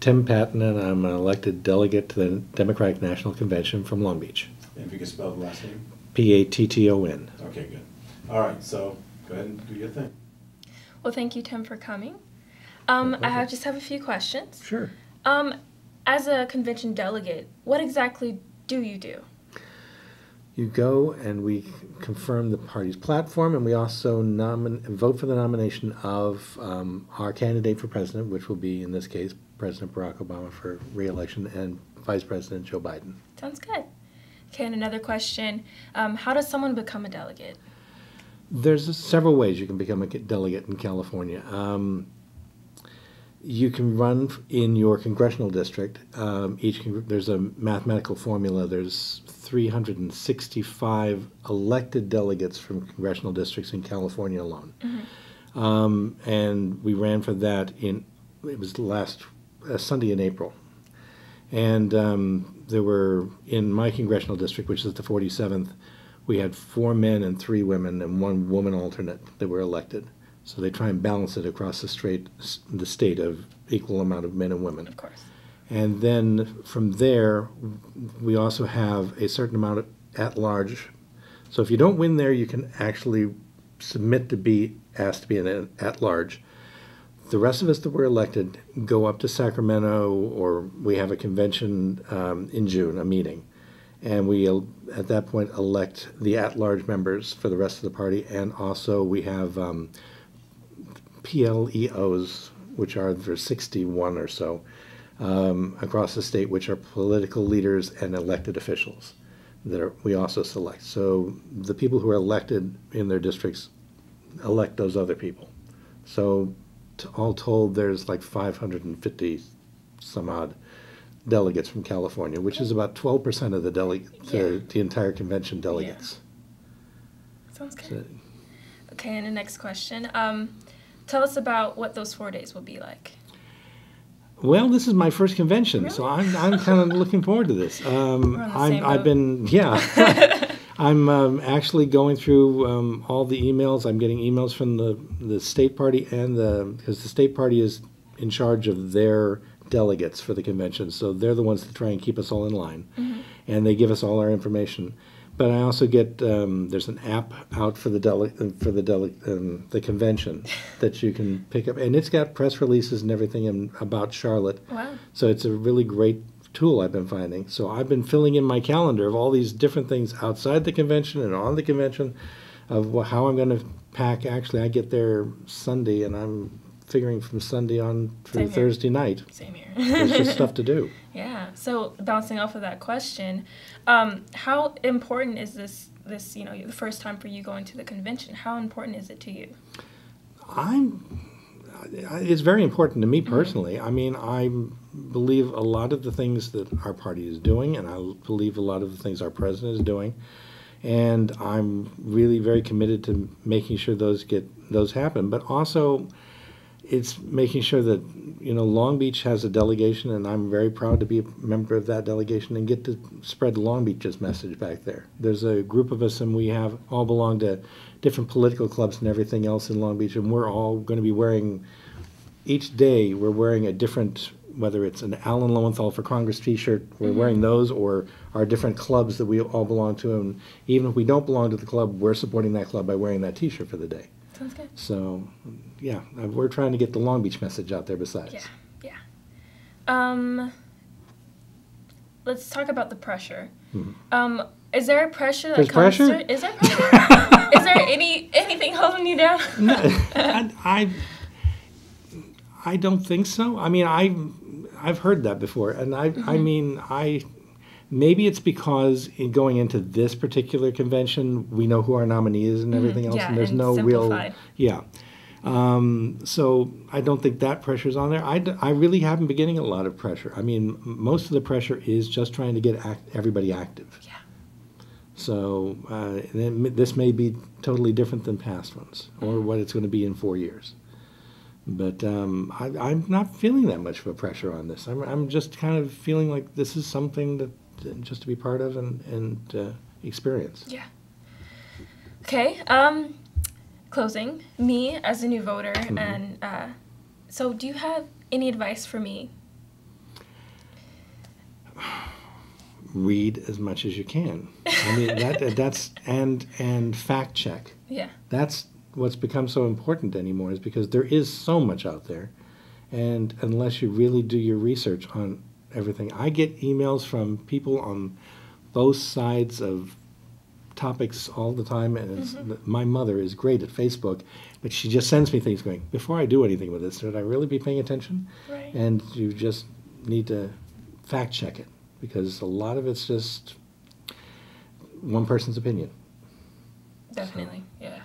Tim Patton, and I'm an elected delegate to the Democratic National Convention from Long Beach. And if you could spell the last name? Patton. Okay, good. All right, so go ahead and do your thing. Well, thank you, Tim, for coming. Just have a few questions. Sure. As a convention delegate, what exactly do you do? You go and we confirm the party's platform, and we also vote for the nomination of our candidate for president, which will be, in this case, President Barack Obama for re-election, and Vice President Joe Biden. Sounds good. Okay, and another question. How does someone become a delegate? There's several ways you can become a delegate in California. You can run in your congressional district. There's a mathematical formula. There's 365 elected delegates from congressional districts in California alone. Mm-hmm. And we ran for that it was last Sunday in April. And there were, in my congressional district, which is the 47th, we had 4 men and 3 women and 1 woman alternate that were elected. So they try and balance it across the state of equal amount of men and women. Of course. And then from there, we also have a certain amount of at-large. So if you don't win there, you can actually submit to be asked to be an at-large. The rest of us that were elected go up to Sacramento, or we have a convention in June, a meeting. And we, at that point, elect the at-large members for the rest of the party. And also we have PLEOs, which are, there's 61 or so across the state, which are political leaders and elected officials that we also select. So the people who are elected in their districts elect those other people. So all told, there's like 550 some odd delegates from California, which is about 12% of the entire convention delegates. Yeah. Sounds good. So, okay, and the next question. Tell us about what those 4 days will be like. Well, this is my first convention, really? So I'm kind of looking forward to this. I've been I'm actually going through all the emails. I'm getting emails from the state party because the state party is in charge of their delegates for the convention, so they're the ones that try and keep us all in line, mm-hmm. and they give us all our information. But I also get there's an app out for the convention that you can pick up, and it's got press releases and everything about Charlotte. Wow! So it's a really great tool I've been finding. So I've been filling in my calendar of all these different things outside the convention and on the convention, of how I'm going to pack. Actually, I get there Sunday, and I'm figuring from Sunday on through Thursday night. Same here. There's just stuff to do. Yeah. So bouncing off of that question, how important is this the first time for you going to the convention? How important is it to you? It's very important to me personally. Mm-hmm. I mean, I believe a lot of the things that our party is doing, and I believe a lot of the things our president is doing, and I'm really very committed to making sure those happen. But also, it's making sure that Long Beach has a delegation, and I'm very proud to be a member of that delegation and get to spread Long Beach's message back there. There's a group of us, and we all belong to different political clubs and everything else in Long Beach, and we're all going to be wearing, each day we're wearing a different, whether it's an Alan Lowenthal for Congress t-shirt, we're mm-hmm. wearing those, or our different clubs that we all belong to, and even if we don't belong to the club, we're supporting that club by wearing that t-shirt for the day. Sounds good. So, yeah, we're trying to get the Long Beach message out there besides. Yeah. Let's talk about the pressure. Mm-hmm. Is there a pressure that There's comes pressure? Is there pressure? Is there anything holding you down? No, I don't think so. I mean, I've heard that before, and mm-hmm. Maybe it's because in going into this particular convention, we know who our nominee is and everything else, and there's no simplified. So I don't think that pressure's on there. I really haven't been getting a lot of pressure. I mean, most of the pressure is just trying to get everybody active. Yeah. So this may be totally different than past ones, or what it's going to be in 4 years. But I'm not feeling that much of a pressure on this. I'm just kind of feeling like this is something that just to be part of and experience. Yeah. Okay. Closing. Me as a new voter, mm-hmm. and so do you have any advice for me read as much as you can. I mean, that's and fact check. Yeah. That's what's become so important anymore, is because there is so much out there, and unless you really do your research on everything, I get emails from people on both sides of topics all the time, and it's, my mother is great at Facebook, but she just sends me things going, before I do anything with this, should I really be paying attention? Right. And you just need to fact check it, because a lot of it's just one person's opinion. Definitely. Yeah.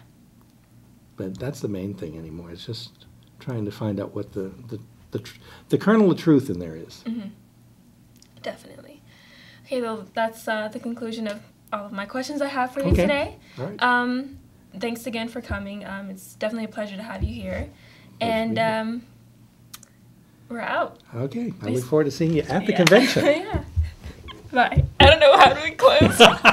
But that's the main thing anymore. It's just trying to find out what the kernel of truth in there is. Definitely. Okay, well, that's the conclusion of all of my questions I have for you Okay. today. All right. Thanks again for coming. It's definitely a pleasure to have you here. Pleasure to be And we're out. Okay. I look forward to seeing you at the Yeah. convention. Yeah. Bye. I don't know how to close.